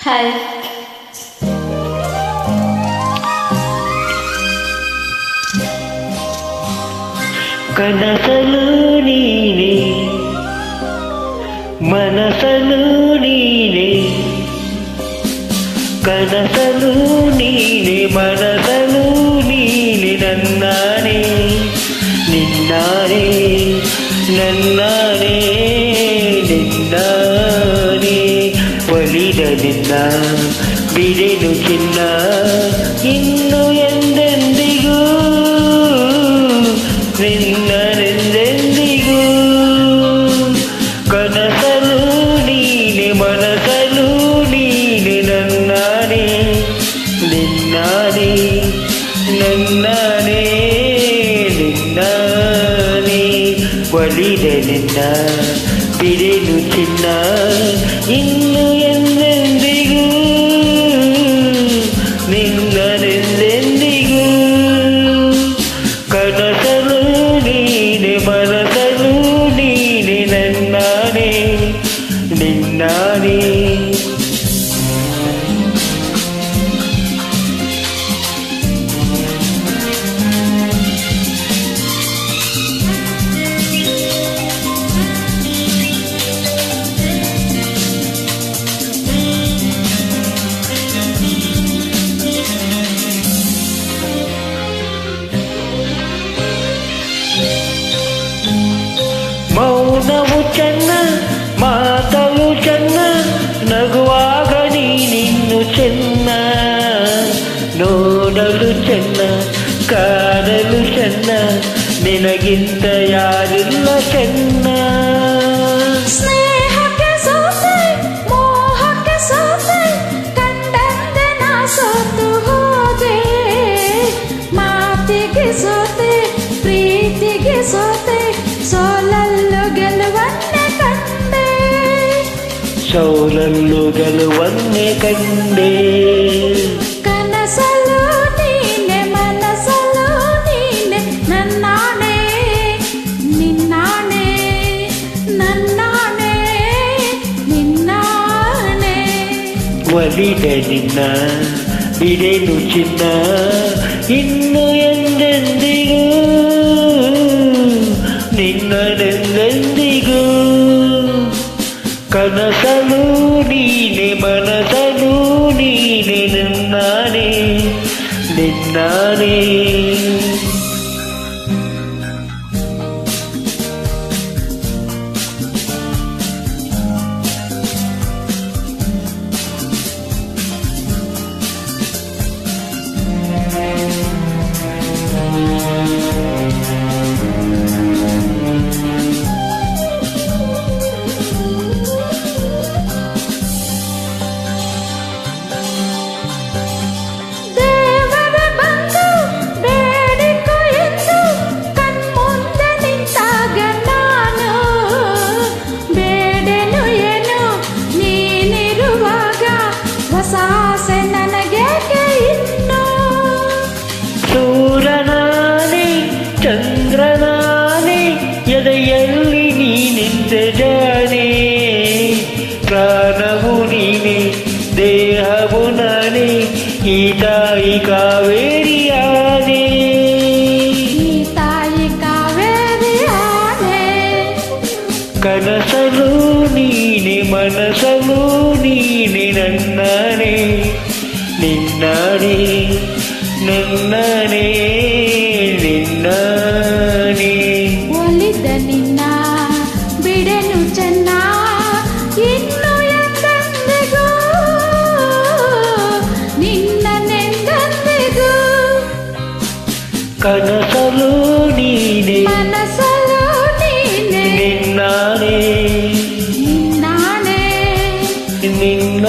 Hi. ಕನಸಲು ನೀನೆ ಮನಸಲು ನೀನೆ, ಕನಸಲು ನೀನೆ ಮನಸಲು ನೀನೆ, ನನ್ನಾನೆ ನಿನ್ನಾನೆ ನನ್ನಾನೆ ನಿನ್ನಾನೆ. ಒಲಿದ ನಿನ್ನ ಬಿಡೆನು ಚಿನ್ನ ಇನ್ನು ಎಂದೆಂದಿಗೂ, ನಿನ್ನನೆಂದೆಂದಿಗೂ. ಕನಸಲು ನೀನೆ ಮನಸಲು ನೀನೆ, ನನ್ನಾನೆ ನಿನ್ನಾನೆ ನನ್ನಾನೆ ನಿನ್ನಾನೆ. ಒಲಿದ ನಿನ್ನ ಬಿಡೆನು ಚಿನ್ನ ಇನ್ನು ಎಂದೆಂದಿಗೂ, ನಿನ್ನನೆಂದೆಂದಿಗೂ. ಕನಸಲು ನೀನೆ ಮನಸಲು ನೀನೆ, ನನ್ನಾನೆ ನಿನ್ನಾನೆ. ಮೌನವು ಚೆನ್ನ ಮಾತಲು ಚೆನ್ನ, ನಗುವಾಗ ನೀನಿನ್ನು ಚೆನ್ನ. ನೋಡಲು ಚೆನ್ನ ಕಾಣಲು ಚೆನ್ನ, ನಿನಗಿಂತ ಯಾರಿಲ್ಲ ಚೆನ್ನ. ಸ್ನೇಹಕ್ಕೆ ಸೋತೆ ಮೋಹಕ್ಕೆ ಸೋತೆ, ಕಂಡಂತೆ ನಾ ಸೋತು ಹೋದೆ. ಮಾತಿಗೆ ಸೋತೆ ಪ್ರೀತಿಗೆ ಸೋತೆ, ಸೋಲಲ್ಲು ಗೆಲುವನ್ನೇ ಕಂಡೆ. ಸೋಲಲ್ಲು ಗೆಲುವನ್ನೇ ಕಂಡೆ. ಕನಸಲು ನೀನೆ ಮನಸಲು ನೀನೆ, ನನ್ನಾಣೆ ನಿನ್ನಾಣೆ ನನ್ನಾಣೆ ನಿನ್ನಾಣೆ. ಒಲಿದ ನಿನ್ನ ಬಿಡೆನು ಚಿನ್ನ ಇನ್ನು ಎಂದೆಂದಿಗೂ, ನಿನ್ನನೆಂದೆಂದಿಗೂ. ಕನಸಲು ನೀನೆ ಮನಸಲು ನೀನೆ, ನನ್ನಾನೆ ನಿನ್ನಾನೆ. ಸಾಸೆ ನನಗೇಕೆ ಇನ್ನು. ಸೂರನಾನೆ ಚಂದ್ರನಾನೆ, ಎದೆಯಲ್ಲಿ ನೀನಿದ್ದ ಜಾನೆ. ಪ್ರಾಣವು ನೀನೆ ದೇಹವು ನಾನೇ, ಈ ತಾಯಿ ಕಾವೇರಿಯಾನೆ. ಈ ತಾಯಿ ಕಾವೇರಿಯಾನೆ. ಕನಸಲು ನೀನೆ ಮನಸಲು ನೀನೆ, ನನ್ನಾನೆ ನಿನ್ನಾನೆ ನನ್ನಾನೆ ನಿನ್ನಾನೆ. ಒಲಿದ ನಿನ್ನ ಬಿಡೆನು ಚೆನ್ನ ಇನ್ನು ಎಂದೆಂದಿಗೂ, ನಿನ್ನನೆಂದೆಂದಿಗೂ. ಕನಸಲು ನೀನೆ ಮನಸಲು ನೀನೆ, ನಿನ್ನಾನೆ ನಿನ್ನಾನೆ ನಿನ್ನ